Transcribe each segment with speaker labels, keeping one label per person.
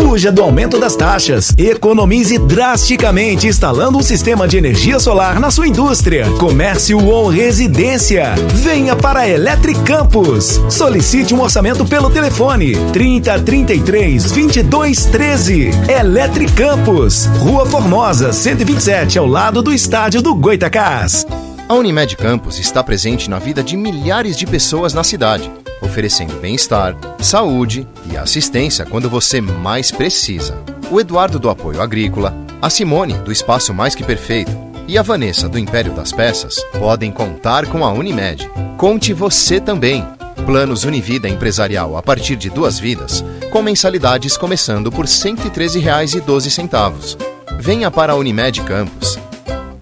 Speaker 1: Fuja do aumento das taxas. Economize drasticamente instalando um sistema de energia solar na sua indústria, comércio ou residência. Venha para a Eletricampus. Solicite um orçamento pelo telefone 3033 2213. Eletricampus, Rua Formosa, 127, ao lado do estádio do Goitacás.
Speaker 2: A Unimed Campos está presente na vida de milhares de pessoas na cidade, oferecendo bem-estar, saúde e assistência quando você mais precisa. O Eduardo do Apoio Agrícola, a Simone do Espaço Mais Que Perfeito e a Vanessa do Império das Peças podem contar com a Unimed. Conte você também. Planos Univida Empresarial a partir de 2 vidas, com mensalidades começando por R$ 113,12. Venha para a Unimed Campos.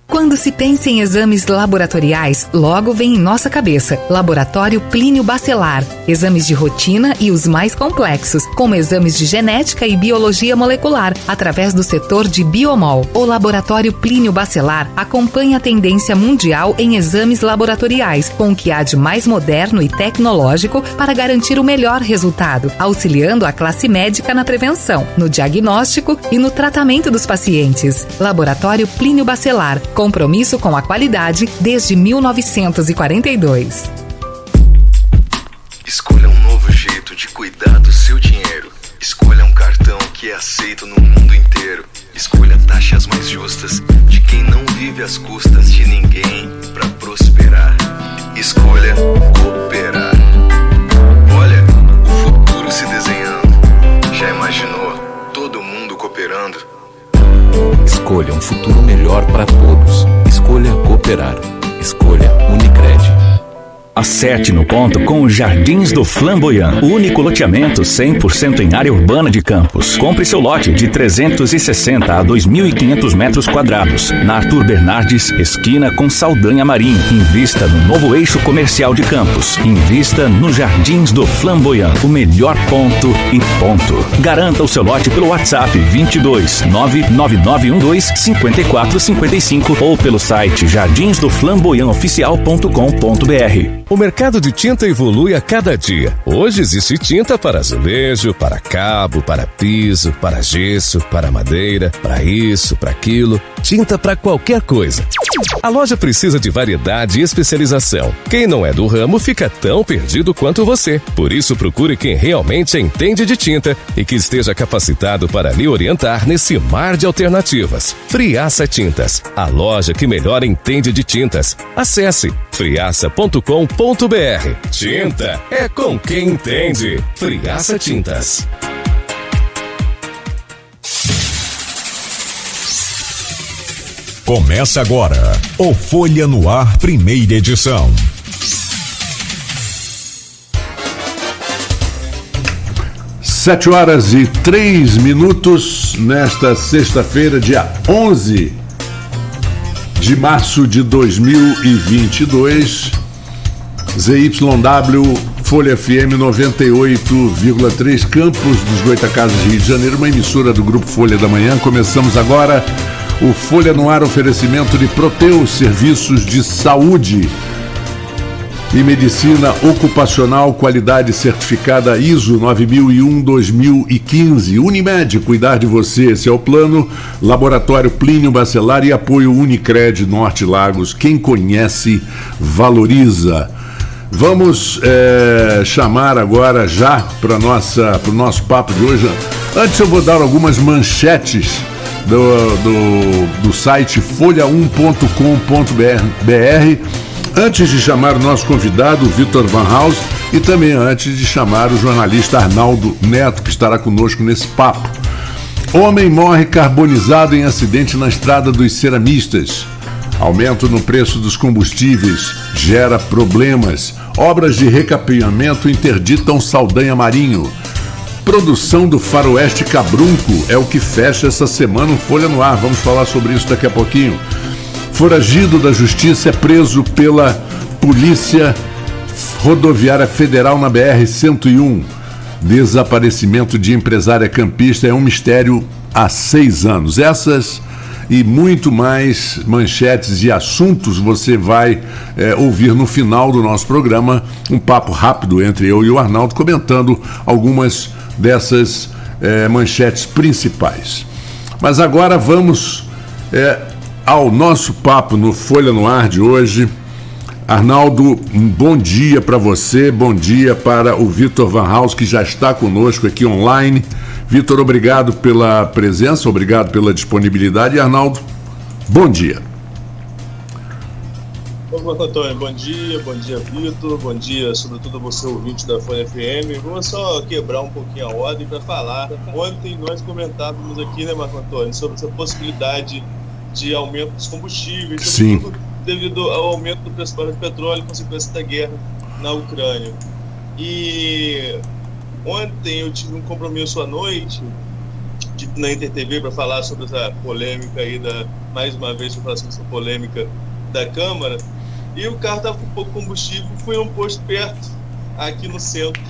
Speaker 3: Quando se pensa em exames laboratoriais, logo vem em nossa cabeça Laboratório Plínio Bacelar. Exames de rotina e os mais complexos, como exames de genética e biologia molecular, através do setor de Biomol. O Laboratório Plínio Bacelar acompanha a tendência mundial em exames laboratoriais, com o que há de mais moderno e tecnológico para garantir o melhor resultado, auxiliando a classe médica na prevenção, no diagnóstico e no tratamento dos pacientes. Laboratório Plínio Bacelar. Compromisso com a qualidade desde 1942.
Speaker 4: Escolha um novo jeito de cuidar do seu dinheiro. Escolha um cartão que é aceito no mundo inteiro. Escolha taxas mais justas de quem não vive às custas de ninguém para prosperar. Escolha cooperar. Olha, o futuro se desenhando. Já imaginou todo mundo cooperando?
Speaker 5: Escolha um futuro melhor para todos. Escolha cooperar. Escolha Unicred.
Speaker 6: Acerte no ponto com os Jardins do Flamboyant, o único loteamento 100% em área urbana de Campos. Compre seu lote de 360 a 2.500 metros quadrados, na Arthur Bernardes, esquina com Saldanha Marinho. Invista no novo eixo comercial de Campos. Invista nos Jardins do Flamboyant, o melhor ponto e ponto. Garanta o seu lote pelo WhatsApp 22 99912 5455 ou pelo site jardinsdoflamboyantoficial.com.br.
Speaker 7: O mercado de tinta evolui a cada dia. Hoje existe tinta para azulejo, para cabo, para piso, para gesso, para madeira, para isso, para aquilo. Tinta para qualquer coisa. A loja precisa de variedade e especialização. Quem não é do ramo fica tão perdido quanto você. Por isso, procure quem realmente entende de tinta e que esteja capacitado para lhe orientar nesse mar de alternativas. Friaça Tintas, a loja que melhor entende de tintas. Acesse friaça.com.br. Tinta é com quem entende. Friaça Tintas.
Speaker 8: Começa agora o Folha no Ar, primeira edição.
Speaker 9: Sete horas e 3 minutos nesta sexta-feira, dia 11 de março de 2022. ZYW Folha FM 98,3, Campos dos Goitacazes, Rio de Janeiro, uma emissora do Grupo Folha da Manhã. Começamos agora o Folha no Ar, oferecimento de Proteus, serviços de saúde e medicina ocupacional, qualidade certificada ISO 9001-2015. Unimed, cuidar de você, esse é o plano. Laboratório Plínio Bacelar e apoio Unicred Norte Lagos. Quem conhece, valoriza. Vamos chamar agora já para o nosso papo de hoje. Antes eu vou dar algumas manchetes do site folha1.com.br, antes de chamar o nosso convidado, Vitor Van Haus, e também antes de chamar o jornalista Arnaldo Neto, que estará conosco nesse papo. Homem morre carbonizado em acidente na estrada dos ceramistas. Aumento no preço dos combustíveis gera problemas. Obras de recapeamento interditam Saldanha Marinho. Produção do Faroeste Cabrunco é o que fecha essa semana o Folha no Ar. Vamos falar sobre isso daqui a pouquinho. Foragido da Justiça é preso pela Polícia Rodoviária Federal na BR-101. Desaparecimento de empresária campista é um mistério há 6 anos. Essas e muito mais manchetes e assuntos você vai ouvir no final do nosso programa. Um papo rápido entre eu e o Arnaldo, comentando algumas dessas manchetes principais. Mas agora vamos ao nosso papo no Folha no Ar de hoje. Arnaldo, um bom dia para você, bom dia para o Vitor Van Haus, que já está conosco aqui online. Vitor, obrigado pela presença, obrigado pela disponibilidade. E Arnaldo, bom dia.
Speaker 10: Marco Antônio, bom dia Vitor, bom dia sobretudo a você ouvinte da Folha FM. Vamos só quebrar um pouquinho a ordem para falar. Ontem nós comentávamos aqui, né, Marco Antônio, sobre essa possibilidade de aumento dos combustíveis, sobretudo devido ao aumento do preço do petróleo, consequência da guerra na Ucrânia. E ontem eu tive um compromisso à noite na Inter TV para falar sobre essa polêmica aí, mais uma vez eu falar sobre essa polêmica da Câmara, e o carro estava com pouco combustível. Fui a um posto perto, aqui no centro,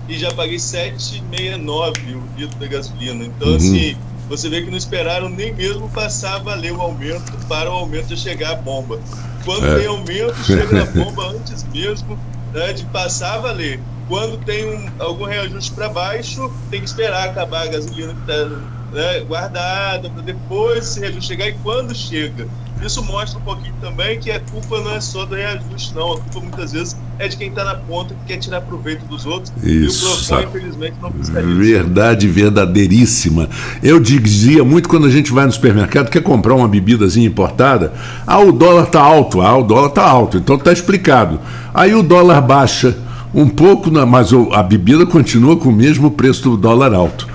Speaker 10: e já paguei R$7,69 o litro da gasolina. Então, assim, você vê que não esperaram nem mesmo passar a valer o aumento para o aumento de chegar a bomba. Quando tem aumento, chega a bomba antes mesmo, né, de passar a valer. Quando tem algum reajuste para baixo, tem que esperar acabar a gasolina que está, né, guardada, para depois esse reajuste chegar. E quando chega, isso mostra um pouquinho também que a culpa não é só do reajuste, não. A culpa muitas vezes é de quem está na ponta, que quer tirar proveito dos outros.
Speaker 9: Isso,
Speaker 10: e o PROCON, infelizmente, não fiscaliza.
Speaker 9: Verdade verdadeiríssima. Eu dizia muito quando a gente vai no supermercado, quer comprar uma bebidazinha importada, o dólar está alto, o dólar está alto, então está explicado. Aí o dólar baixa um pouco, mas a bebida continua com o mesmo preço do dólar alto.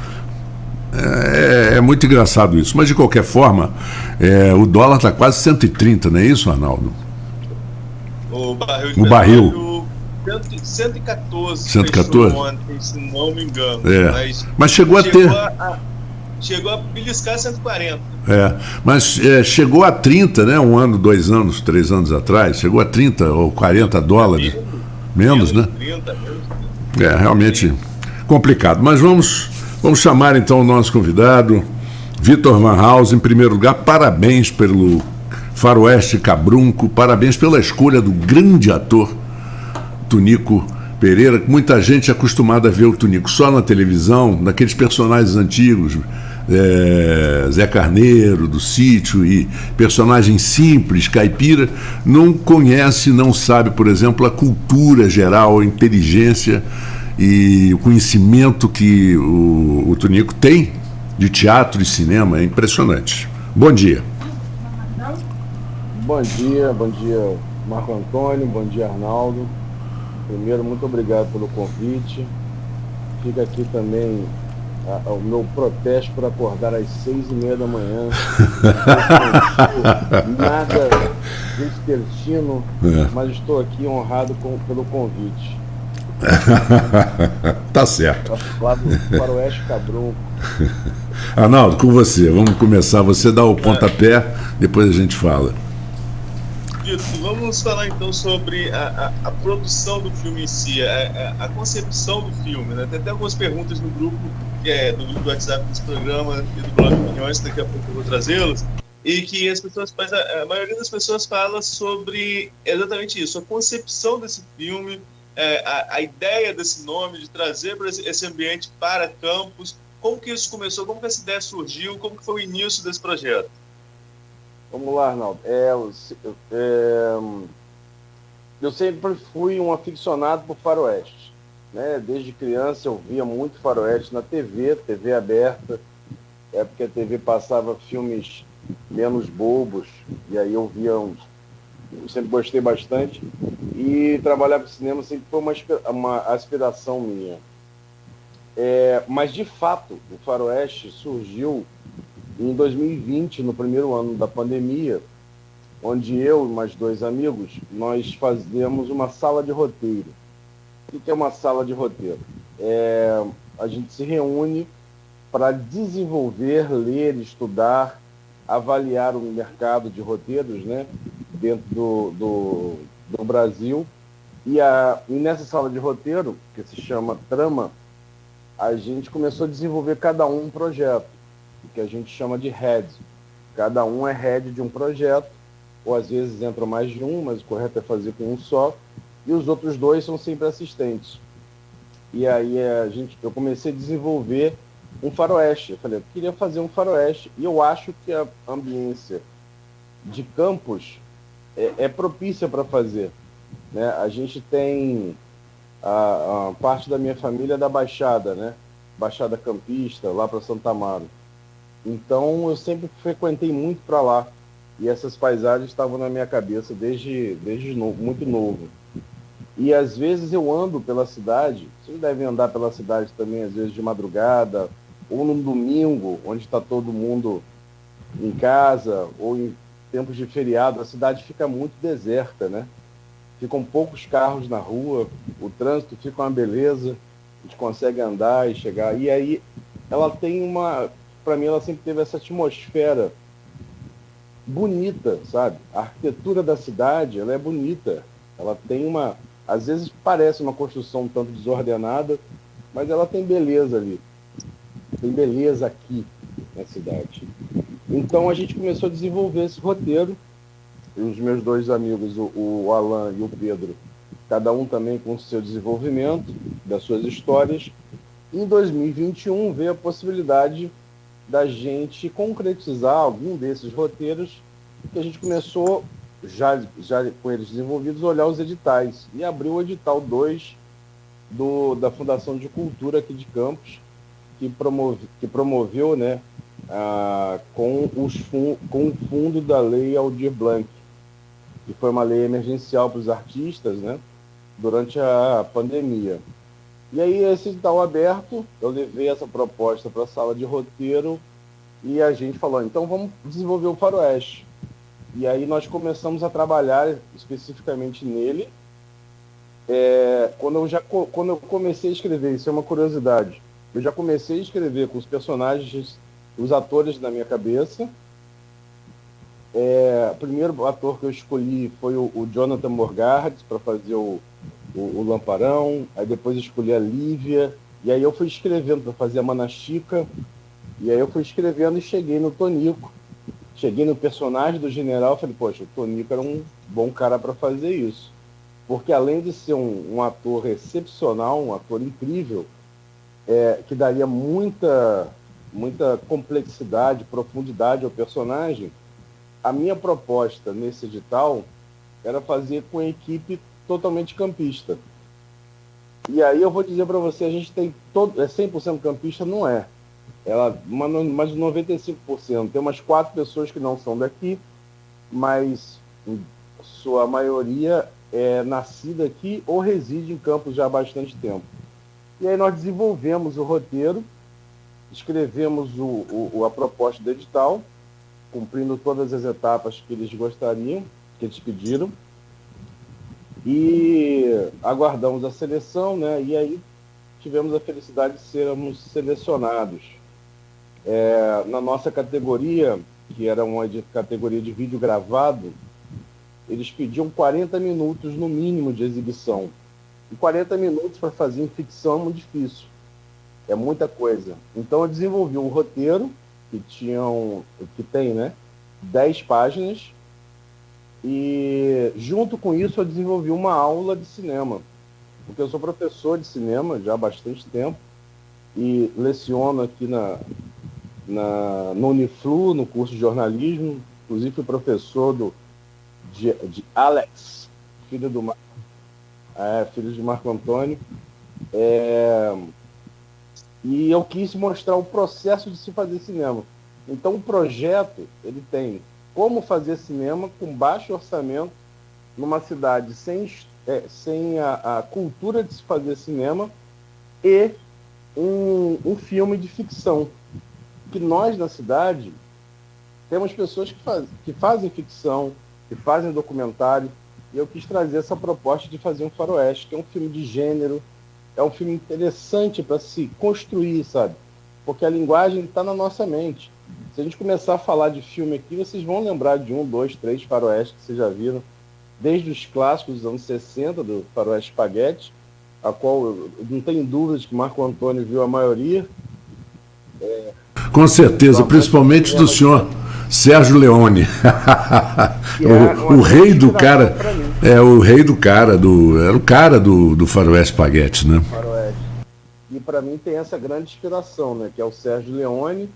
Speaker 9: É muito engraçado isso, mas de qualquer forma, o dólar está quase 130, não é isso, Arnaldo?
Speaker 10: O
Speaker 9: barril
Speaker 10: 114 ontem, se não me engano.
Speaker 9: Mas chegou a ter.
Speaker 10: Chegou a beliscar 140.
Speaker 9: Mas chegou a 30, né? 1 ano, 2 anos, 3 anos atrás, chegou a 30 ou 40 dólares. Menos, né?
Speaker 10: 30, menos.
Speaker 9: Realmente complicado. Mas vamos chamar então o nosso convidado, Vitor Van Haus. Em primeiro lugar, parabéns pelo Faroeste Cabrunco, parabéns pela escolha do grande ator Tunico Pereira. Muita gente é acostumada a ver o Tunico só na televisão, naqueles personagens antigos, Zé Carneiro, do Sítio, e personagem simples, caipira, não conhece, não sabe, por exemplo, a cultura geral, a inteligência e o conhecimento que o Tunico tem de teatro e cinema. É impressionante. Bom dia.
Speaker 11: Bom dia Marco Antônio, bom dia Arnaldo. Primeiro, muito obrigado pelo convite. Fica aqui também o meu protesto por acordar às 6h30 da manhã. Nada vespertino, mas estou aqui honrado pelo convite.
Speaker 9: Tá certo.
Speaker 11: Lá do Faroeste Cabrunco.
Speaker 9: Arnaldo, com você. Vamos começar. Você dá o pontapé, depois a gente fala.
Speaker 10: Vamos falar então sobre a produção do filme em si, a concepção do filme, né? Tem até algumas perguntas no grupo, do grupo do WhatsApp desse programa e do blog Opiniões, daqui a pouco eu vou trazê-las, e que as pessoas, mas a maioria das pessoas fala sobre exatamente isso, a concepção desse filme, a ideia desse nome, de trazer para esse ambiente para Campos. Como que isso começou, como que essa ideia surgiu, como que foi o início desse projeto?
Speaker 11: Vamos lá, Arnaldo. Eu sempre fui um aficionado por faroeste, né? Desde criança eu via muito faroeste na TV aberta, porque a TV passava filmes menos bobos, e aí eu via eu sempre gostei bastante, e trabalhar para o cinema sempre foi uma aspiração minha. Mas, de fato, o faroeste surgiu em 2020, no primeiro ano da pandemia, onde eu e mais 2 amigos, nós fazemos uma sala de roteiro. O que é uma sala de roteiro? A gente se reúne para desenvolver, ler, estudar, avaliar o mercado de roteiros, né, dentro do Brasil. E nessa sala de roteiro, que se chama Trama, a gente começou a desenvolver cada um projeto, que a gente chama de head. Cada um é head de um projeto, ou às vezes entra mais de um, mas o correto é fazer com um só, e os outros 2 são sempre assistentes. E aí eu comecei a desenvolver um faroeste. Eu falei, eu queria fazer um faroeste. E eu acho que a ambiência de Campos é propícia para fazer, né? A gente tem a parte da minha família da Baixada, né? Baixada Campista, lá para Santa Amaro. Então eu sempre frequentei muito para lá. E essas paisagens estavam na minha cabeça desde muito novo. E às vezes eu ando pela cidade, vocês devem andar pela cidade também, às vezes de madrugada, ou num domingo, onde está todo mundo em casa, ou em tempos de feriado, a cidade fica muito deserta, né? Ficam poucos carros na rua, o trânsito fica uma beleza, a gente consegue andar e chegar. E aí ela tem para mim ela sempre teve essa atmosfera bonita, sabe? A arquitetura da cidade, ela é bonita. Ela tem às vezes parece uma construção um tanto desordenada, mas ela tem beleza ali. Tem beleza aqui na cidade. Então a gente começou a desenvolver esse roteiro. E os meus dois amigos, o Alan e o Pedro, cada um também com o seu desenvolvimento, das suas histórias. Em 2021 veio a possibilidade da gente concretizar algum desses roteiros, que a gente começou, já com eles desenvolvidos, a olhar os editais. E abriu o edital 2 da Fundação de Cultura aqui de Campos, que promoveu, né, com o fundo da Lei Aldir Blanc, que foi uma lei emergencial para os artistas, né, durante a pandemia. E aí, esse edital aberto, eu levei essa proposta para a sala de roteiro e a gente falou, então vamos desenvolver o faroeste. E aí nós começamos a trabalhar especificamente nele. Quando eu comecei a escrever, isso é uma curiosidade, eu já comecei a escrever com os personagens, os atores na minha cabeça. O primeiro ator que eu escolhi foi o Jonathan Morgard para fazer o Lamparão, aí depois eu escolhi a Lívia, e aí eu fui escrevendo para fazer a Mana Chica, e aí eu fui escrevendo e cheguei no Tonico, cheguei no personagem do general, falei, poxa, o Tonico era um bom cara para fazer isso, porque além de ser um ator excepcional, um ator incrível, que daria muita complexidade, profundidade ao personagem, a minha proposta nesse edital era fazer com a equipe totalmente campista. E aí eu vou dizer para você, a gente tem 100% campista, não é. Mais de 95%. Tem umas 4 pessoas que não são daqui, mas sua maioria é nascida aqui ou reside em Campos já há bastante tempo. E aí nós desenvolvemos o roteiro, escrevemos a proposta do edital, cumprindo todas as etapas que eles gostariam, que eles pediram, e aguardamos a seleção, né? E aí tivemos a felicidade de sermos selecionados. Na nossa categoria, que era uma categoria de vídeo gravado, eles pediam 40 minutos no mínimo de exibição. E 40 minutos para fazer em ficção é muito difícil. É muita coisa. Então eu desenvolvi um roteiro que tem, né, 10 páginas, e junto com isso eu desenvolvi uma aula de cinema, porque eu sou professor de cinema já há bastante tempo e leciono aqui no Uniflu, no curso de jornalismo. Inclusive fui professor de Alex, filho de Marco Antônio, e eu quis mostrar o processo de se fazer cinema. Então o projeto, ele tem como fazer cinema com baixo orçamento numa cidade sem a cultura de se fazer cinema, e um filme de ficção. Que nós na cidade temos pessoas que fazem ficção, que fazem documentário, e eu quis trazer essa proposta de fazer um faroeste, que é um filme de gênero, é um filme interessante para se construir, sabe? Porque a linguagem está na nossa mente. Se a gente começar a falar de filme aqui, vocês vão lembrar de 1, 2, 3 faroeste que vocês já viram, desde os clássicos dos anos 60, do faroeste Spaghetti, a qual eu não tenho dúvidas que Marco Antônio viu a maioria.
Speaker 9: Com certeza, principalmente do senhor Sérgio Leone. o rei do cara. O rei do cara, era o cara do faroeste Spaghetti, né?
Speaker 11: Faroeste. E para mim tem essa grande inspiração, né? Que é o Sérgio Leone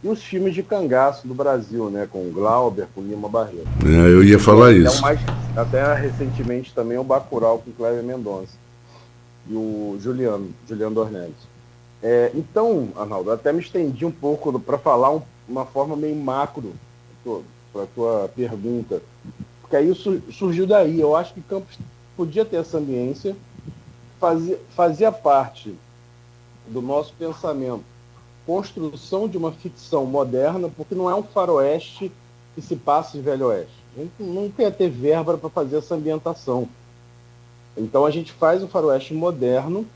Speaker 11: e os filmes de cangaço do Brasil, né? Com o Glauber, com o Lima Barreto.
Speaker 9: Eu ia falar isso.
Speaker 11: Até recentemente também o Bacurau com o Cléber Mendonça e o Juliano Dornelles. Então, Arnaldo, até me estendi um pouco para falar uma forma meio macro para a tua pergunta, porque aí surgiu daí. Eu acho que Campos podia ter essa ambiência, fazia parte do nosso pensamento, construção de uma ficção moderna, porque não é um faroeste que se passa em Velho Oeste. A gente não quer ter verba para fazer essa ambientação. Então a gente faz um faroeste moderno,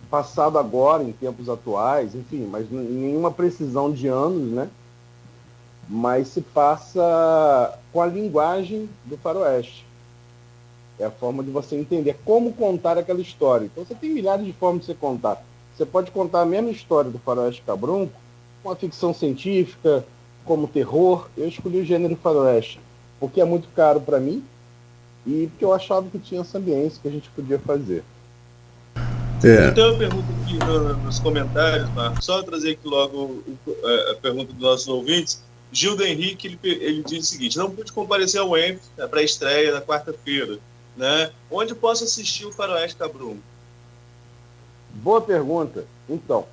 Speaker 11: passado agora, em tempos atuais, enfim, mas nenhuma precisão de anos, né? Mas se passa com a linguagem do faroeste. É a forma de você entender como contar aquela história. Então você tem milhares de formas de você contar. Você pode contar a mesma história do faroeste Cabrunco com a ficção científica, como terror. Eu escolhi o gênero faroeste porque é muito caro para mim e porque eu achava que tinha essa ambiência que a gente podia fazer.
Speaker 10: Então eu pergunto aqui nos comentários, Marcos, só trazer aqui logo a pergunta dos nossos ouvintes. Gildo Henrique, ele diz o seguinte: não pude comparecer ao ENF para a estreia da quarta-feira, né? Onde posso assistir o Faroeste Cabrunco?
Speaker 11: Boa pergunta. Então,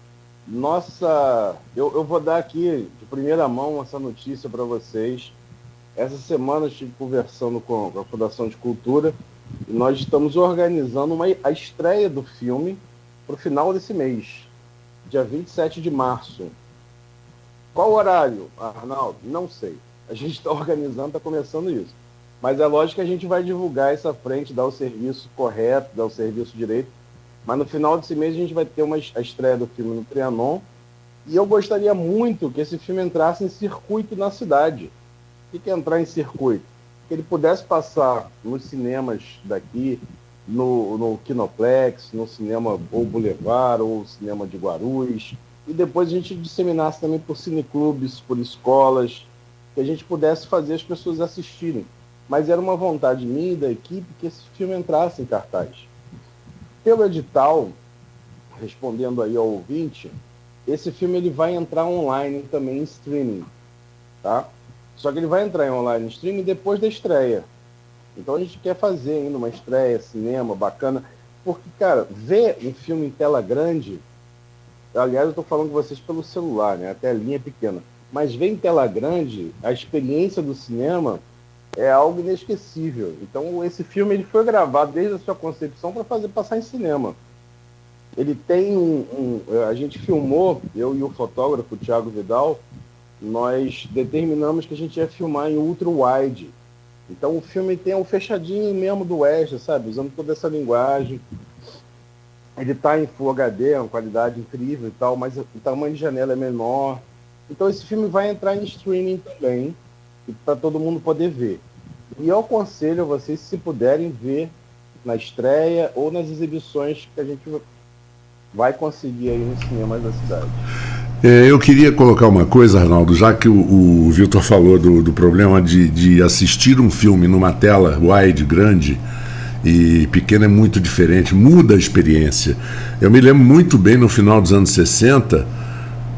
Speaker 11: eu vou dar aqui de primeira mão essa notícia para vocês. Essa semana eu estive conversando com a Fundação de Cultura e nós estamos organizando a estreia do filme para o final desse mês, dia 27 de março. Qual horário, Arnaldo? Não sei. A gente está organizando, está começando isso. Mas é lógico que a gente vai divulgar essa frente, dar o serviço correto, dar o serviço direito. Mas no final desse mês a gente vai ter a estreia do filme no Trianon. E eu gostaria muito que esse filme entrasse em circuito na cidade. O que é entrar em circuito? Que ele pudesse passar nos cinemas daqui, no Kinoplex, no cinema ou Boulevard, ou cinema de Guarulhos. E depois a gente disseminasse também por cineclubes, por escolas, que a gente pudesse fazer as pessoas assistirem. Mas era uma vontade minha e da equipe que esse filme entrasse em cartaz. Pelo edital, respondendo aí ao ouvinte, esse filme ele vai entrar online também em streaming, tá? Só que ele vai entrar em online em streaming depois da estreia. Então a gente quer fazer ainda uma estreia, cinema, bacana, porque, cara, ver um filme em tela grande, aliás, eu estou falando com vocês pelo celular, né? A telinha é pequena, mas ver em tela grande, a experiência do cinema é algo inesquecível. Então esse filme ele foi gravado desde a sua concepção para passar em cinema. Ele tem a gente filmou, eu e o fotógrafo o Thiago Vidal, nós determinamos que a gente ia filmar em ultra wide. Então o filme tem um fechadinho mesmo do Oeste, sabe? Usando toda essa linguagem. Ele está em Full HD, uma qualidade incrível e tal, mas o tamanho de janela é menor. Então esse filme vai entrar em streaming também, para todo mundo poder ver. E eu aconselho a vocês, se puderem, ver na estreia ou nas exibições que a gente vai conseguir aí nos cinemas da cidade.
Speaker 9: Eu queria colocar uma coisa, Arnaldo, já que o Vitor falou do problema de assistir um filme numa tela wide, grande, e pequena é muito diferente, muda a experiência. Eu me lembro muito bem, no final dos anos 60,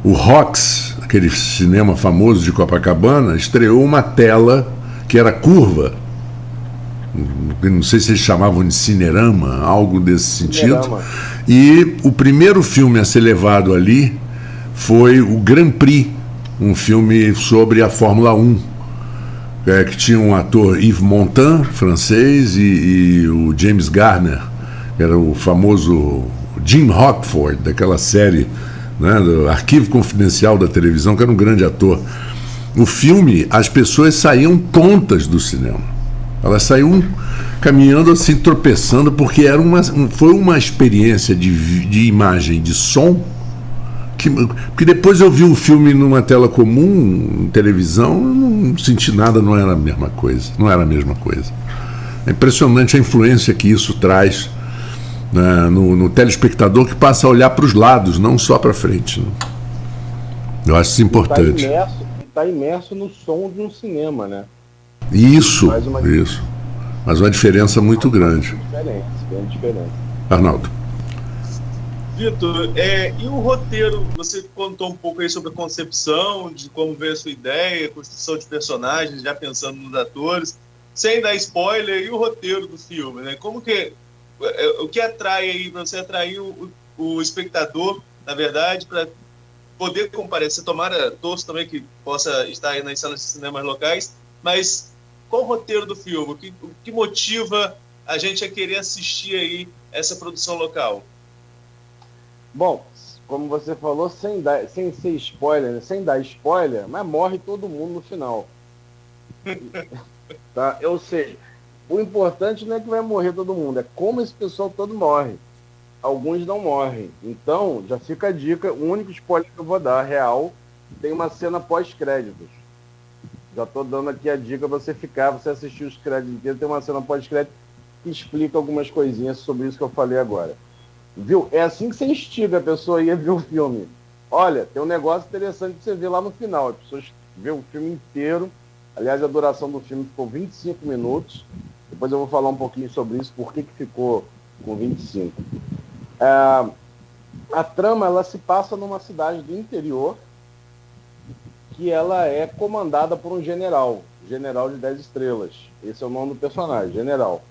Speaker 9: o Rox, aquele cinema famoso de Copacabana, estreou uma tela que era curva, não sei se eles chamavam de cinerama, algo desse sentido. Cinerama. E o primeiro filme a ser levado ali foi o Grand Prix, um filme sobre a Fórmula 1, que tinha um ator Yves Montand, francês, e o James Garner, que era o famoso Jim Rockford, daquela série, né, do Arquivo Confidencial da televisão, que era um grande ator. No filme, as pessoas saíam tontas do cinema. Elas saíam caminhando assim, tropeçando, porque foi uma experiência de imagem, de som, porque depois eu vi o filme numa tela comum, em televisão, não senti nada, não era a mesma coisa. É impressionante a influência que isso traz, né, no telespectador, que passa a olhar para os lados, não só para frente, né? Eu acho isso importante.
Speaker 11: Está imerso no som de um cinema, né?
Speaker 9: Isso. Mas uma diferença muito grande.
Speaker 11: Grande diferença.
Speaker 9: Arnaldo.
Speaker 10: Vitor, e o roteiro? Você contou um pouco aí sobre a concepção, de como veio a sua ideia, a construção de personagens, já pensando nos atores, sem dar spoiler, e o roteiro do filme, né? Como que o que atrai aí, para você atrair o espectador, na verdade, para poder comparecer, tomara todos também que possa estar aí nas salas de cinemas locais, mas qual o roteiro do filme? O que motiva a gente a querer assistir aí essa produção local?
Speaker 11: Bom, como você falou, sem ser spoiler, né? Sem dar spoiler, mas morre todo mundo no final. Tá? Ou seja, o importante não é que vai morrer todo mundo, é como esse pessoal todo morre. Alguns não morrem. Então, já fica a dica, o único spoiler que eu vou dar, real, tem uma cena pós-créditos. Já estou dando aqui a dica para você assistir os créditos inteiros, tem uma cena pós-crédito que explica algumas coisinhas sobre isso que eu falei agora. Viu? É assim que você instiga a pessoa a ir ver o filme. Olha, tem um negócio interessante para você ver lá no final. As pessoas vê o filme inteiro. Aliás, a duração do filme ficou 25 minutos. Depois eu vou falar um pouquinho sobre isso, por que ficou com 25. A trama, ela se passa numa cidade do interior, que ela é comandada por um general de 10 estrelas. Esse é o nome do personagem, general.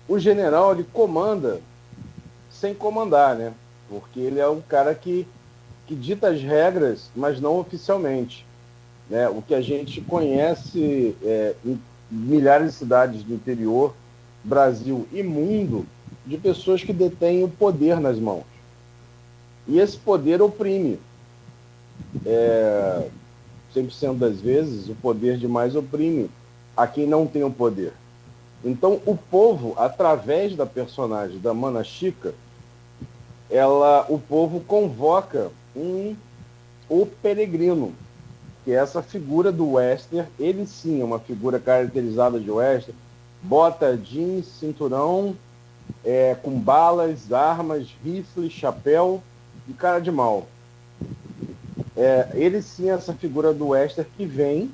Speaker 11: O general, ele comanda sem comandar, né? Porque ele é um cara que dita as regras, mas não oficialmente. Né? O que a gente conhece em milhares de cidades do interior, Brasil e mundo, de pessoas que detêm o poder nas mãos. E esse poder oprime. 100% das vezes, o poder demais oprime a quem não tem o poder. Então, o povo, através da personagem da Mana Chica, o povo convoca o peregrino, que é essa figura do western. Ele sim é uma figura caracterizada de western, bota jeans, cinturão, com balas, armas, rifle, chapéu e cara de mal. Ele sim é essa figura do western que vem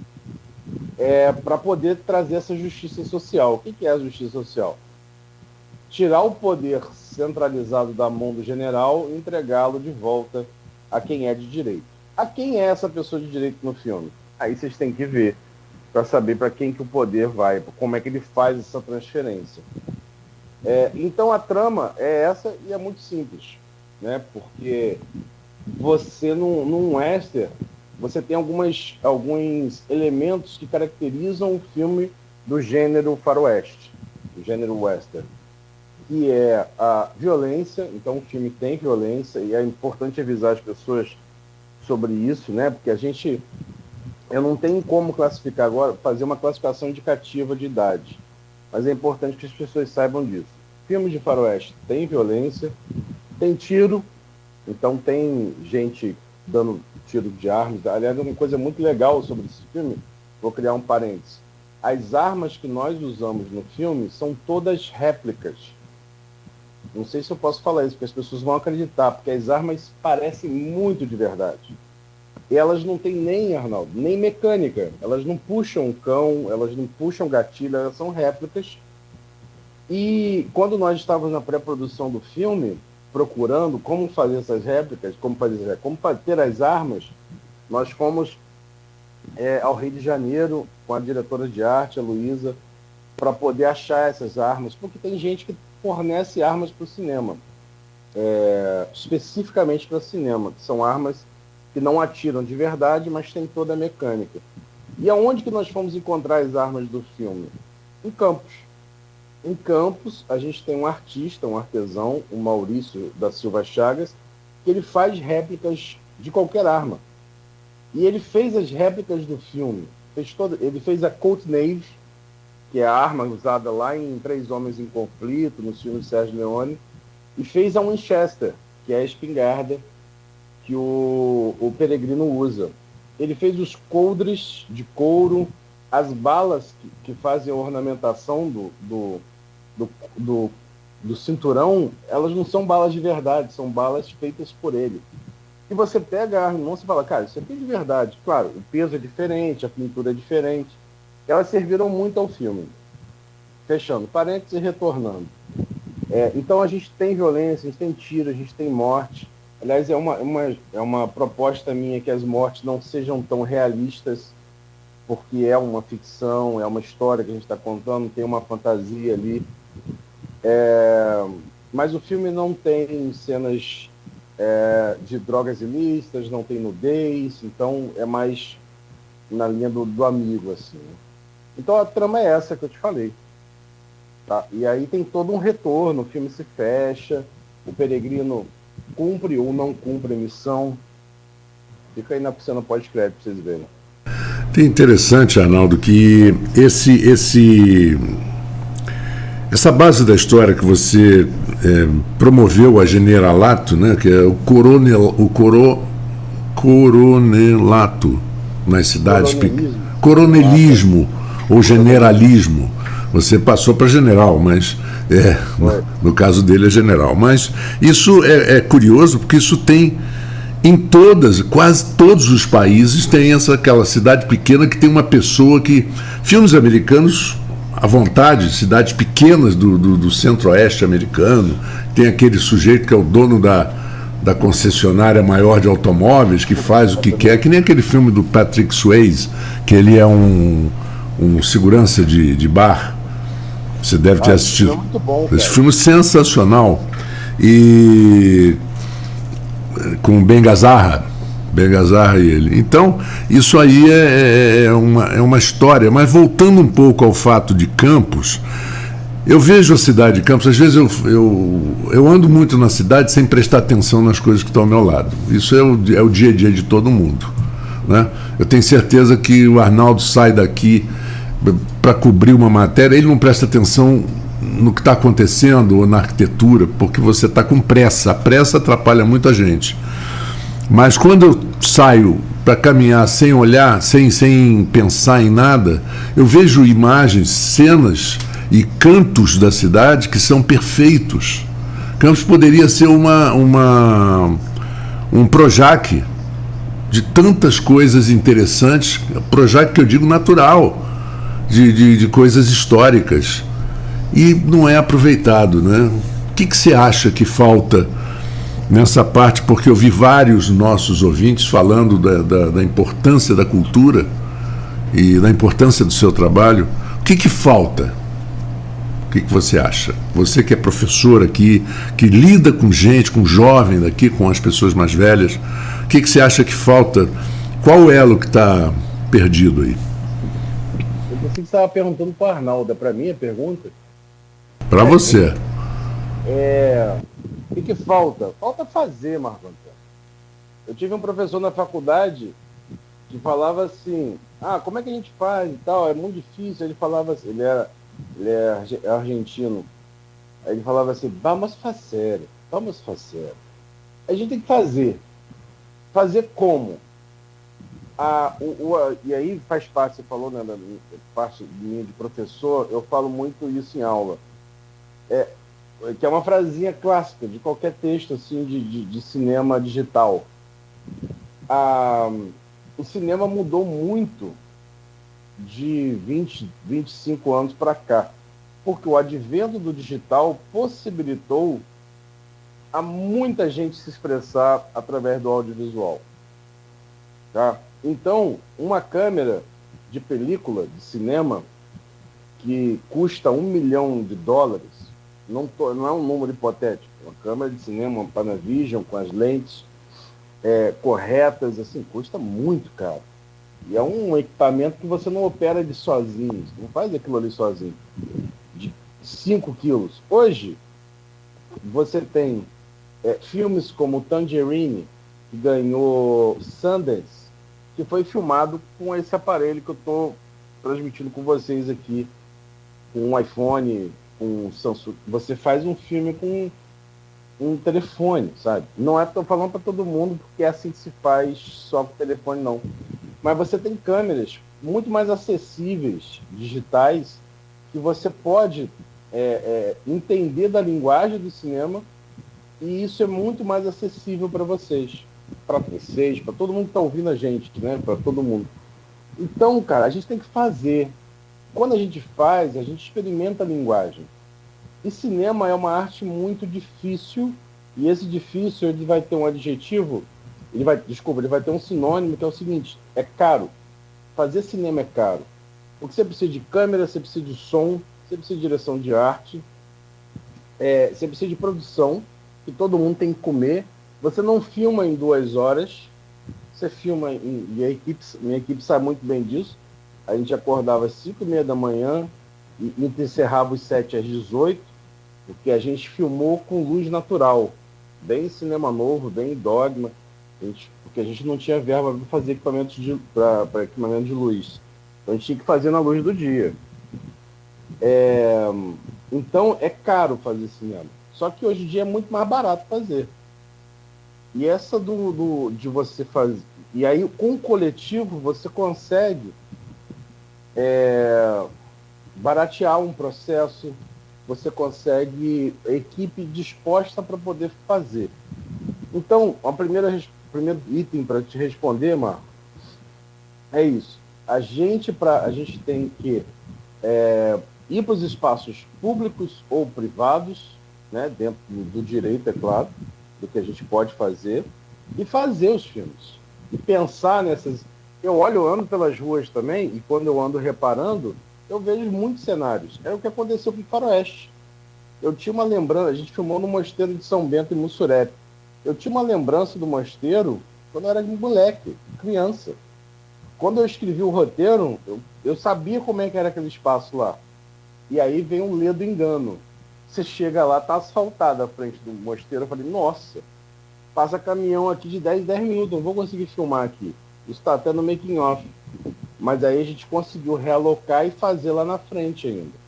Speaker 11: para poder trazer essa justiça social. O que é a justiça social? Tirar o poder centralizado da mão do general e entregá-lo de volta a quem é de direito. A quem é essa pessoa de direito no filme? Aí vocês têm que ver para saber para quem que o poder vai, como é que ele faz essa transferência. Então a trama é essa e é muito simples, né? Porque você num western, você tem alguns elementos que caracterizam o filme do gênero faroeste, do gênero western, que é a violência. Então o filme tem violência e é importante avisar as pessoas sobre isso, né? Porque eu não tenho como classificar agora, fazer uma classificação indicativa de idade, mas é importante que as pessoas saibam disso. Filmes de faroeste tem violência, tem tiro, então tem gente dando tiro de armas. Aliás, uma coisa muito legal sobre esse filme, vou criar um parênteses. As armas que nós usamos no filme são todas réplicas. Não sei se eu posso falar isso, porque as pessoas vão acreditar, porque as armas parecem muito de verdade. E elas não têm nem, Arnaldo, nem mecânica. Elas não puxam cão, elas não puxam gatilho, elas são réplicas. E quando nós estávamos na pré-produção do filme, procurando como fazer essas réplicas, como ter as armas, nós fomos ao Rio de Janeiro com a diretora de arte, a Luísa, para poder achar essas armas, porque tem gente que fornece armas para o cinema, especificamente para cinema, que são armas que não atiram de verdade, mas tem toda a mecânica. E aonde que nós fomos encontrar as armas do filme? Em Campos. Em Campos, a gente tem um artista, um artesão, o Maurício da Silva Chagas, que ele faz réplicas de qualquer arma. E ele fez as réplicas do filme. Ele fez a Colt Navy, que é a arma usada lá em Três Homens em Conflito, no filme de Sérgio Leone, e fez a Winchester, que é a espingarda que o peregrino usa. Ele fez os coldres de couro, as balas que fazem a ornamentação do cinturão, elas não são balas de verdade, são balas feitas por ele. E você pega a arma em mão e fala, cara, isso aqui é de verdade. Claro, o peso é diferente, a pintura é diferente. Elas serviram muito ao filme. Fechando parênteses e retornando. Então a gente tem violência, a gente tem tiro, a gente tem morte. Aliás, é uma proposta minha que as mortes não sejam tão realistas, porque é uma ficção, é uma história que a gente está contando, tem uma fantasia ali. Mas o filme não tem cenas de drogas ilícitas, não tem nudez, então é mais na linha do amigo, assim. Então a trama é essa que eu te falei. Tá? E aí tem todo um retorno, o filme se fecha, o peregrino cumpre ou não cumpre a missão. Fica aí na cena pós-crédito pra vocês verem.
Speaker 9: É interessante, Arnaldo, que essa base da história que você promoveu a generalato, né, que é o coronelato nas cidades, coronelismo ou generalismo. Você passou para general, mas no caso dele é general. Mas isso é curioso, porque isso tem em quase todos os países, tem aquela cidade pequena que tem uma pessoa que... Filmes americanos, à vontade, cidades pequenas do centro-oeste americano, tem aquele sujeito que é o dono da concessionária maior de automóveis, que faz o que quer, que nem aquele filme do Patrick Swayze, que ele é um segurança de bar. Você deve ter assistido.
Speaker 11: Muito bom,
Speaker 9: esse filme é sensacional. E com o Ben Gazzara e ele. Então, isso aí é uma história. Mas voltando um pouco ao fato de Campos, eu vejo a cidade de Campos, às vezes eu ando muito na cidade sem prestar atenção nas coisas que estão ao meu lado. Isso é o dia a dia de todo mundo, né? Eu tenho certeza que o Arnaldo sai daqui para cobrir uma matéria, ele não presta atenção no que está acontecendo ou na arquitetura, porque você está com pressa. A pressa atrapalha muita gente. Mas quando eu saio para caminhar sem olhar, sem pensar em nada, eu vejo imagens, cenas e cantos da cidade que são perfeitos. Campos poderia ser um Projac de tantas coisas interessantes, Projac que eu digo natural, de coisas históricas, e não é aproveitado, né? O que você acha que falta nessa parte? Porque eu vi vários nossos ouvintes falando da importância da cultura e da importância do seu trabalho. O que falta? O que você acha? Você que é professor aqui, que lida com gente, com jovem daqui, com as pessoas mais velhas, o que você acha que falta? Qual o elo que está perdido aí?
Speaker 11: Eu pensei que você estava perguntando para o Arnaldo. Para mim a pergunta?
Speaker 9: Para você.
Speaker 11: O que falta? Falta fazer, Marco Antônio. Eu tive um professor na faculdade que falava assim, como é que a gente faz e tal, é muito difícil. Ele falava assim, ele é argentino. Aí ele falava assim, vamos fazer. A gente tem que fazer. Fazer como? E aí faz parte, você falou, né, da parte minha de professor, eu falo muito isso em aula. Que é uma frasinha clássica de qualquer texto assim, de cinema digital. O cinema mudou muito de 25 anos para cá, porque o advento do digital possibilitou a muita gente se expressar através do audiovisual. Tá? Então, uma câmera de película, de cinema, que custa $1 milhão, não é um número hipotético, uma câmera de cinema, uma Panavision, com as lentes corretas, assim, custa muito caro. E é um equipamento que você não opera ele sozinho, não faz aquilo ali sozinho, de 5 quilos. Hoje, você tem filmes como Tangerine, que ganhou Sundance, que foi filmado com esse aparelho que eu estou transmitindo com vocês aqui, com um iPhone, com um Samsung. Você faz um filme com um telefone, sabe? Não estou falando para todo mundo, porque é assim que se faz só com telefone, não. Mas você tem câmeras muito mais acessíveis, digitais, que você pode entender da linguagem do cinema, e isso é muito mais acessível para vocês, para todo mundo que está ouvindo a gente, né? Para todo mundo. Então, cara, a gente tem que fazer. Quando a gente faz, a gente experimenta a linguagem. E cinema é uma arte muito difícil, e esse difícil ele vai ter um adjetivo, ele vai ter um sinônimo, que é o seguinte: é caro. Fazer cinema é caro. Porque você precisa de câmera, você precisa de som, você precisa de direção de arte, você precisa de produção, que todo mundo tem que comer. Você não filma em 2 horas, você filma, e minha equipe sabe muito bem disso. A gente acordava às 5h30 da manhã e encerrava os 7 às 18, porque a gente filmou com luz natural, bem cinema novo, bem Dogma, porque a gente não tinha verba para fazer equipamento de luz. Então a gente tinha que fazer na luz do dia. Então é caro fazer cinema. Só que hoje em dia é muito mais barato fazer. E essa de você fazer... E aí com o coletivo você consegue baratear um processo, você consegue equipe disposta para poder fazer. Então, o primeiro item para te responder, Marco, é isso. A gente tem que ir para os espaços públicos ou privados, né, dentro do direito, é claro, do que a gente pode fazer, e fazer os filmes. E pensar nessas... Eu ando pelas ruas também, e quando eu ando reparando, eu vejo muitos cenários. É o que aconteceu com o Faroeste. Eu tinha uma lembrança, a gente filmou no Mosteiro de São Bento, em Mussurepe. Eu tinha uma lembrança do mosteiro quando eu era moleque, criança. Quando eu escrevi o roteiro, eu sabia como é que era aquele espaço lá. E aí vem um ledo engano. Você chega lá, tá asfaltado à frente do mosteiro. Eu falei, nossa, passa caminhão aqui de 10 minutos, não vou conseguir filmar aqui. Isso está até no making off. Mas aí a gente conseguiu realocar e fazer lá na frente ainda.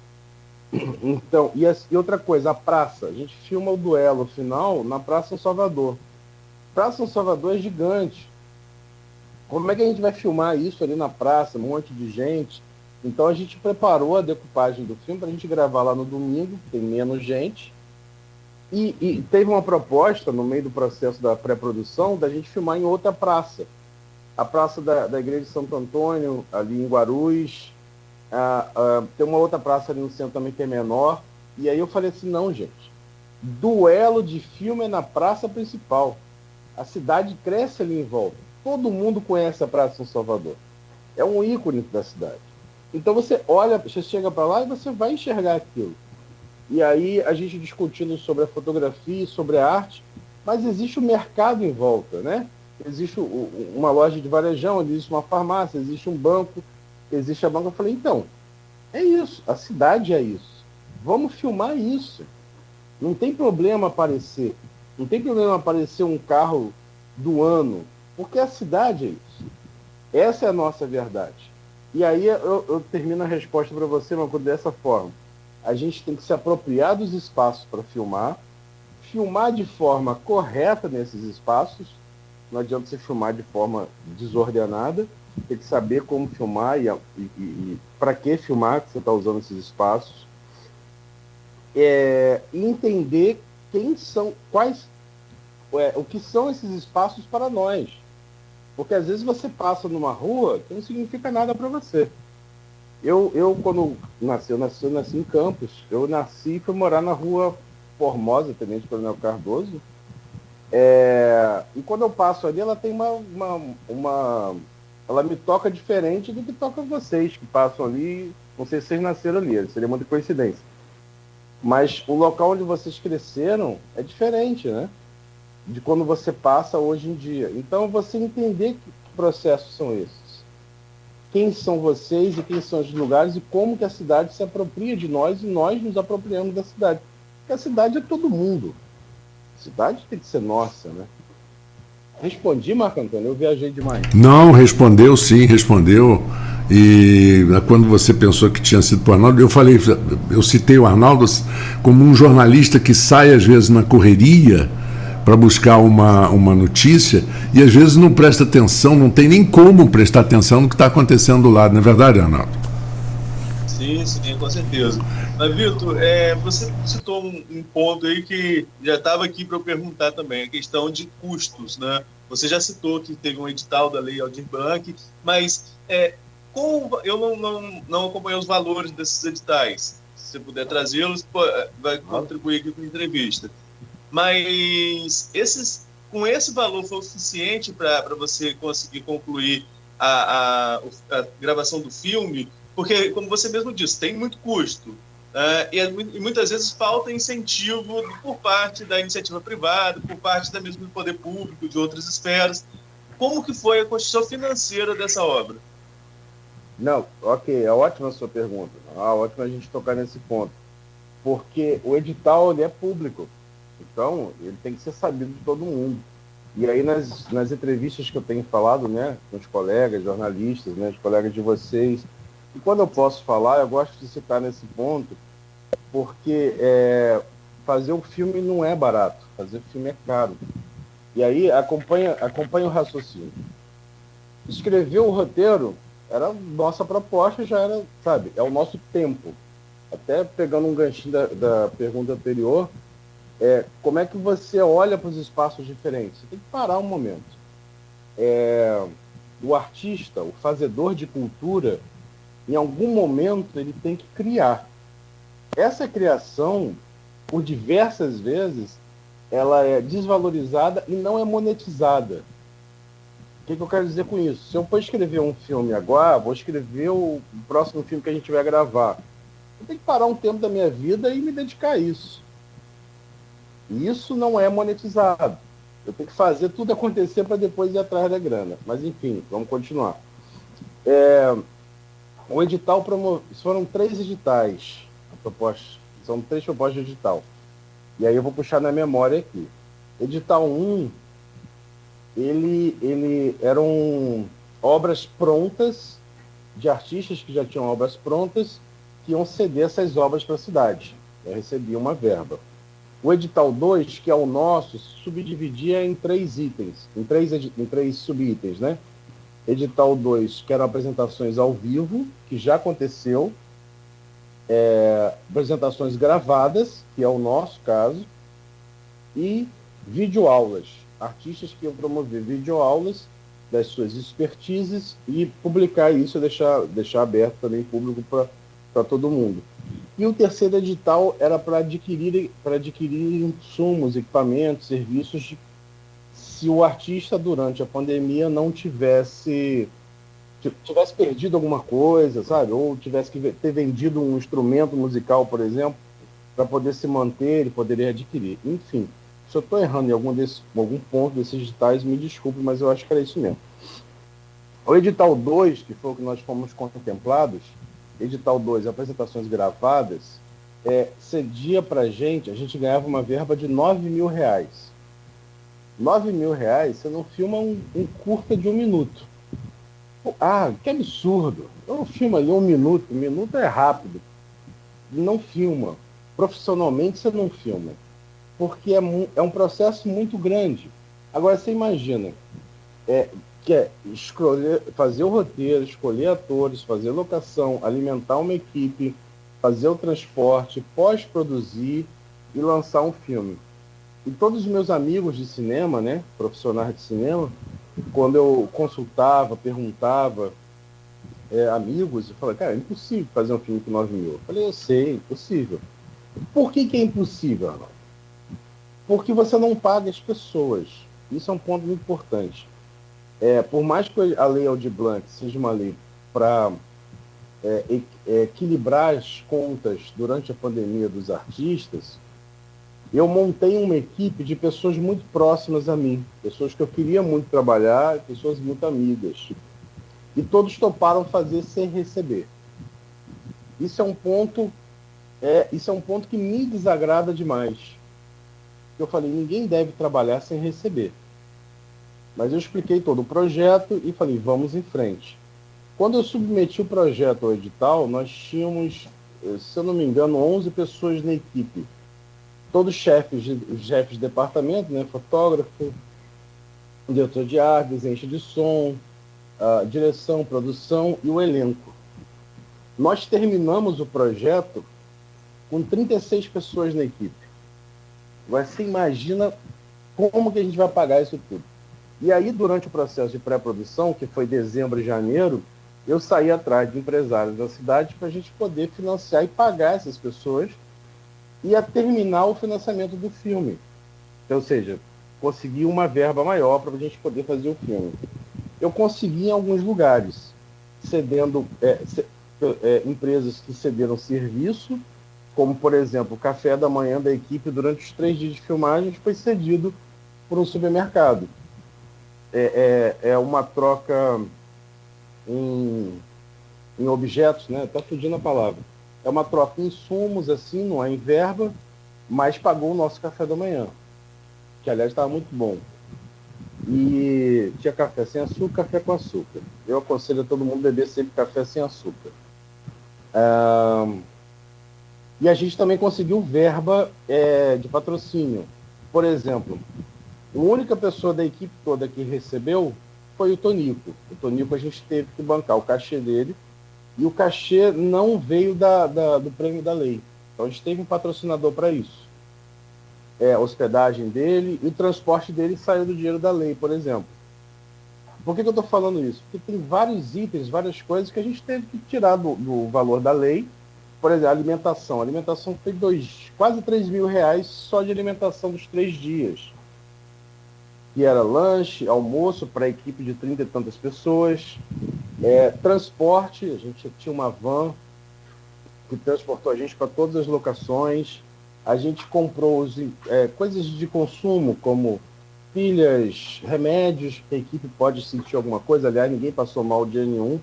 Speaker 11: Então, e outra coisa, a praça. A gente filma o duelo final na Praça São Salvador. Praça São Salvador é gigante. Como é que a gente vai filmar isso ali na praça, um monte de gente? Então a gente preparou a decupagem do filme para a gente gravar lá no domingo, tem menos gente. E teve uma proposta, no meio do processo da pré-produção, da gente filmar em outra praça. A praça da Igreja de Santo Antônio, ali em Guarulhos. Tem uma outra praça ali no centro também que é menor. E aí eu falei assim, não, gente. Duelo de filme é na praça principal. A cidade cresce ali em volta. Todo mundo conhece a Praça São Salvador. É um ícone da cidade. Então você olha, você chega para lá e você vai enxergar aquilo. E aí a gente discutindo sobre a fotografia, sobre a arte, mas existe o mercado em volta, né? Existe uma loja de varejão, existe uma farmácia, existe um banco, existe a banca. Eu falei, então, é isso, a cidade é isso. Vamos filmar isso. Não tem problema aparecer. Não tem problema aparecer um carro do ano, porque a cidade é isso. Essa é a nossa verdade. E aí eu termino a resposta para você, Marco, dessa forma. A gente tem que se apropriar dos espaços para filmar de forma correta nesses espaços. Não adianta você filmar de forma desordenada. Tem que saber como filmar e para que filmar, que você está usando esses espaços. E entender o que são esses espaços para nós. Porque às vezes você passa numa rua que não significa nada para você. Eu quando nasci em Campos. Eu nasci e fui morar na rua Formosa, Tenente Coronel Cardoso. E quando eu passo ali, ela tem ela me toca diferente do que toca vocês que passam ali. Não sei se vocês nasceram ali, seria muita coincidência. Mas o local onde vocês cresceram é diferente, né? De quando você passa hoje em dia. Então, você entender que processos são esses. Quem são vocês e quem são os lugares e como que a cidade se apropria de nós e nós nos apropriamos da cidade. Porque a cidade é todo mundo. A cidade tem que ser nossa, né? Respondi, Marco Antônio? Eu viajei demais.
Speaker 9: Não, respondeu sim, respondeu. E quando você pensou que tinha sido para o Arnaldo, eu citei o Arnaldo como um jornalista que sai às vezes na correria para buscar uma notícia e às vezes não presta atenção, não tem nem como prestar atenção no que está acontecendo do lado, não é verdade, Arnaldo?
Speaker 10: Sim, com certeza. Mas, Vitor, você citou um ponto aí que já estava aqui para eu perguntar também, a questão de custos, né? Você já citou que teve um edital da Lei Aldir Blanc, mas eu não acompanhei os valores desses editais. você puder trazê-los, vai contribuir aqui com a entrevista. Mas com esse valor foi o suficiente para você conseguir concluir a gravação do filme? Porque, como você mesmo disse, tem muito custo. E muitas vezes falta incentivo por parte da iniciativa privada, por parte da mesmo do poder público, de outras esferas. Como que foi a construção financeira dessa obra?
Speaker 11: Não, ok, é ótima a sua pergunta. Ótimo a gente tocar nesse ponto. Porque o edital ele é público, então ele tem que ser sabido de todo mundo. E aí nas entrevistas que eu tenho falado, né, com os colegas, jornalistas, né, os colegas de vocês, e quando eu posso falar, eu gosto de citar nesse ponto, porque fazer um filme não é barato, fazer filme é caro. E aí acompanha o raciocínio. Escrever o roteiro era nossa proposta, já era, sabe, é o nosso tempo. Até pegando um ganchinho da pergunta anterior, como é que você olha para os espaços diferentes? Você tem que parar um momento. O artista, o fazedor de cultura, em algum momento ele tem que criar. Essa criação, por diversas vezes, ela é desvalorizada e não é monetizada. O que eu quero dizer com isso? Se eu for escrever um filme agora, vou escrever o próximo filme que a gente vai gravar. Eu tenho que parar um tempo da minha vida e me dedicar a isso. E isso não é monetizado. Eu tenho que fazer tudo acontecer para depois ir atrás da grana. Mas, enfim, vamos continuar. O edital foram 3 editais. São 3 propostas de edital. E aí eu vou puxar na memória aqui. Edital 1, ele eram obras prontas, de artistas que já tinham obras prontas, que iam ceder essas obras para a cidade. Eu recebia uma verba. O edital 2, que é o nosso, subdividia em 3 itens, em três subitens, né? Edital 2, que eram apresentações ao vivo, que já aconteceu, apresentações gravadas, que é o nosso caso, e videoaulas. Artistas que iam promover videoaulas das suas expertises e publicar isso, deixar aberto também público para todo mundo. E o terceiro edital era para adquirir insumos, equipamentos, serviços, se o artista, durante a pandemia, não tivesse perdido alguma coisa, sabe? Ou tivesse que ter vendido um instrumento musical, por exemplo, para poder se manter, ele poderia adquirir. Enfim, se eu estou errando em algum ponto desses editais, me desculpe, mas eu acho que era isso mesmo. O edital 2, que foi o que nós fomos contemplados, edital 2, apresentações gravadas, cedia para a gente ganhava uma verba de R$9 mil. R$9 mil, você não filma um curta de 1 minuto. Que absurdo. Eu filmo ali 1 minuto, 1 minuto é rápido. Não filma. Profissionalmente você não filma. Porque é um processo muito grande. Agora você imagina, fazer o roteiro, escolher atores, fazer locação, alimentar uma equipe, fazer o transporte, pós-produzir e lançar um filme. E todos os meus amigos de cinema, né, profissionais de cinema, quando eu consultava, perguntava, amigos, eu falei, cara, é impossível fazer um filme com 9 mil. Eu falei, eu sei, impossível. Por que é impossível, Arnaldo? Porque você não paga as pessoas. Isso é um ponto muito importante. Por mais que a Lei Aldir Blanc seja uma lei para equilibrar as contas durante a pandemia dos artistas, eu montei uma equipe de pessoas muito próximas a mim, pessoas que eu queria muito trabalhar, pessoas muito amigas. E todos toparam fazer sem receber. Isso é um ponto que me desagrada demais. Eu falei, ninguém deve trabalhar sem receber. Mas eu expliquei todo o projeto e falei, vamos em frente. Quando eu submeti o projeto ao edital, nós tínhamos, se eu não me engano, 11 pessoas na equipe. Todos chefes de departamento, né? Fotógrafo, diretor de arte, desenho de som, direção, produção e o elenco. Nós terminamos o projeto com 36 pessoas na equipe. Agora você imagina como que a gente vai pagar isso tudo. E aí, durante o processo de pré-produção, que foi dezembro e janeiro, eu saí atrás de empresários da cidade para a gente poder financiar e pagar essas pessoas e a terminar o financiamento do filme. Então, ou seja, conseguir uma verba maior para a gente poder fazer o filme. Eu consegui em alguns lugares, cedendo empresas que cederam serviço, como, por exemplo, o café da manhã da equipe durante os 3 dias de filmagem foi cedido por um supermercado. É uma troca em objetos, né? Tá fugindo a palavra. É uma troca em insumos, assim, não é em verba, mas pagou o nosso café da manhã, que, aliás, estava muito bom. E tinha café sem açúcar, café com açúcar. Eu aconselho a todo mundo beber sempre café sem açúcar. E a gente também conseguiu verba de patrocínio. Por exemplo, a única pessoa da equipe toda que recebeu foi o Tonico. O Tonico a gente teve que bancar o cachê dele, e o cachê não veio do prêmio da lei. Então a gente teve um patrocinador para isso. A hospedagem dele e o transporte dele saiu do dinheiro da lei, por exemplo. Por que eu estou falando isso? Porque tem vários itens, várias coisas que a gente teve que tirar do valor da lei. Por exemplo, a alimentação. A alimentação foi quase 3 mil reais só de alimentação dos 3 dias. Que era lanche, almoço para a equipe de 30 e tantas pessoas. Transporte, a gente tinha uma van que transportou a gente para todas as locações. A gente comprou coisas de consumo, como pilhas, remédios, que a equipe pode sentir alguma coisa. Aliás, ninguém passou mal dia nenhum.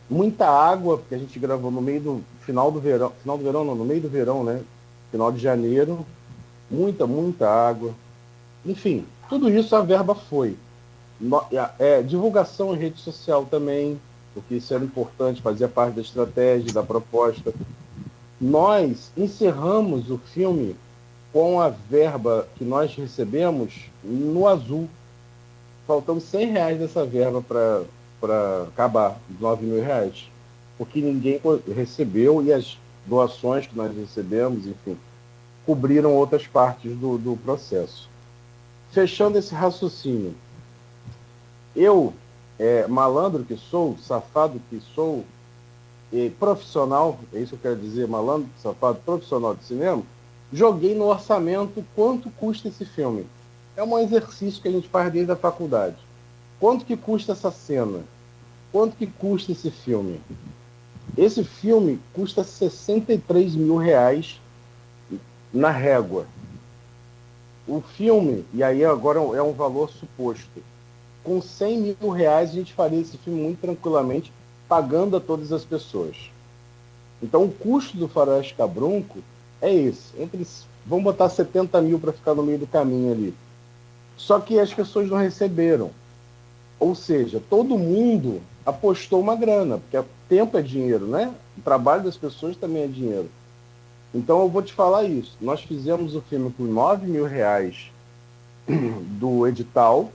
Speaker 11: Muita água, porque a gente gravou no meio do final do verão, no meio do verão, né? Final de janeiro. Muita água. Enfim, tudo isso a verba foi. Divulgação em rede social também, porque isso era importante, fazia parte da estratégia, da proposta. Nós encerramos o filme com a verba que nós recebemos no azul. Faltamos R$100 dessa verba para acabar, 9 mil reais. Porque ninguém recebeu, e as doações que nós recebemos, enfim, cobriram outras partes do processo. Fechando esse raciocínio, eu, malandro que sou, safado que sou, profissional, é isso que eu quero dizer, malandro, safado, profissional de cinema, joguei no orçamento quanto custa esse filme. É um exercício que a gente faz desde a faculdade. Quanto que custa essa cena? Quanto que custa esse filme? Esse filme custa 63 mil reais na régua. O filme, e aí agora é um valor suposto, com 100 mil reais a gente faria esse filme muito tranquilamente, pagando a todas as pessoas. Então o custo do Faroeste Cabrunco é esse. Vamos botar 70 mil para ficar no meio do caminho ali. Só que as pessoas não receberam. Ou seja, todo mundo apostou uma grana, porque tempo é dinheiro, né? O trabalho das pessoas também é dinheiro. Então eu vou te falar isso. Nós fizemos o filme com 9 mil reais do edital.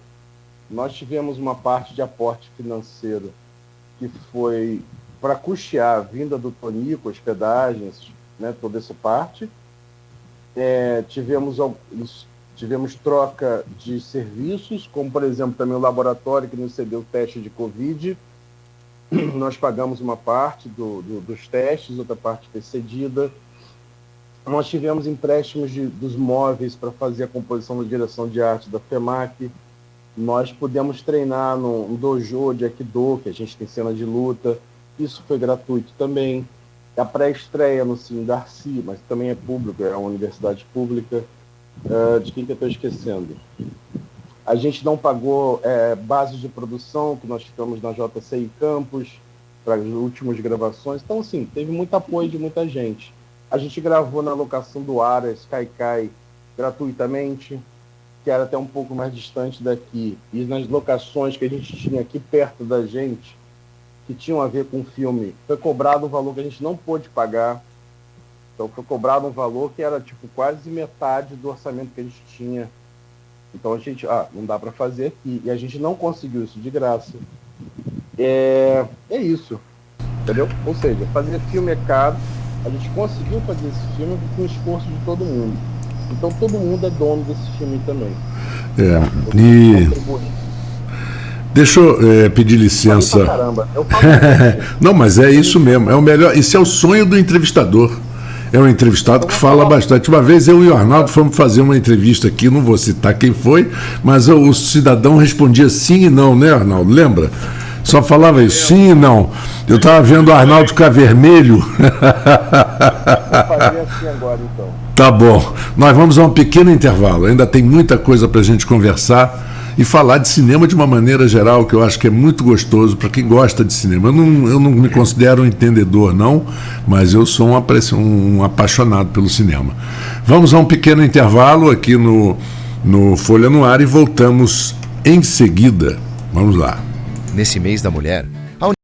Speaker 11: Nós tivemos uma parte de aporte financeiro que foi para custear a vinda do Tonico, hospedagens, né, toda essa parte. Tivemos troca de serviços, como, por exemplo, também o laboratório que nos cedeu o teste de Covid. Nós pagamos uma parte dos testes, outra parte foi cedida. Nós tivemos empréstimos dos móveis para fazer a composição da direção de arte da FEMAC. Nós pudemos treinar no dojo de Aikido, que a gente tem cena de luta. Isso foi gratuito também. A pré-estreia no Cine Darcy, mas também é público, é uma universidade pública. De quem que eu estou esquecendo? A gente não pagou bases de produção, que nós ficamos na JCI Campus, para as últimas gravações. Então, assim, teve muito apoio de muita gente. A gente gravou na locação do Aras, Kaikai, gratuitamente, que era até um pouco mais distante daqui. E nas locações que a gente tinha aqui perto da gente, que tinham a ver com o filme, foi cobrado um valor que a gente não pôde pagar. Então foi cobrado um valor que era tipo quase metade do orçamento que a gente tinha. Então a gente, não dá para fazer aqui. E a gente não conseguiu isso de graça. É isso, entendeu? Ou seja, fazer filme é caro. A gente conseguiu fazer esse filme com o esforço de todo mundo. Então todo mundo é dono desse filme também.
Speaker 9: Deixa eu pedir licença.
Speaker 11: Caramba, eu
Speaker 9: Não, mas é isso mesmo. É o melhor. Isso é o sonho do entrevistador. É um entrevistado que fala bastante. Uma vez eu e o Arnaldo fomos fazer uma entrevista aqui, não vou citar quem foi, mas o cidadão respondia sim e não, né, Arnaldo? Lembra? Só falava isso, sim e não. Eu estava vendo o Arnaldo ficar vermelho.
Speaker 11: vou fazer assim agora, então.
Speaker 9: Tá bom. Nós vamos a um pequeno intervalo. Ainda tem muita coisa para a gente conversar e falar de cinema de uma maneira geral, que eu acho que é muito gostoso para quem gosta de cinema. Eu não me considero um entendedor, não, mas eu sou um apaixonado pelo cinema. Vamos a um pequeno intervalo aqui no Folha no Ar e voltamos em seguida. Vamos lá.
Speaker 2: Nesse mês da mulher,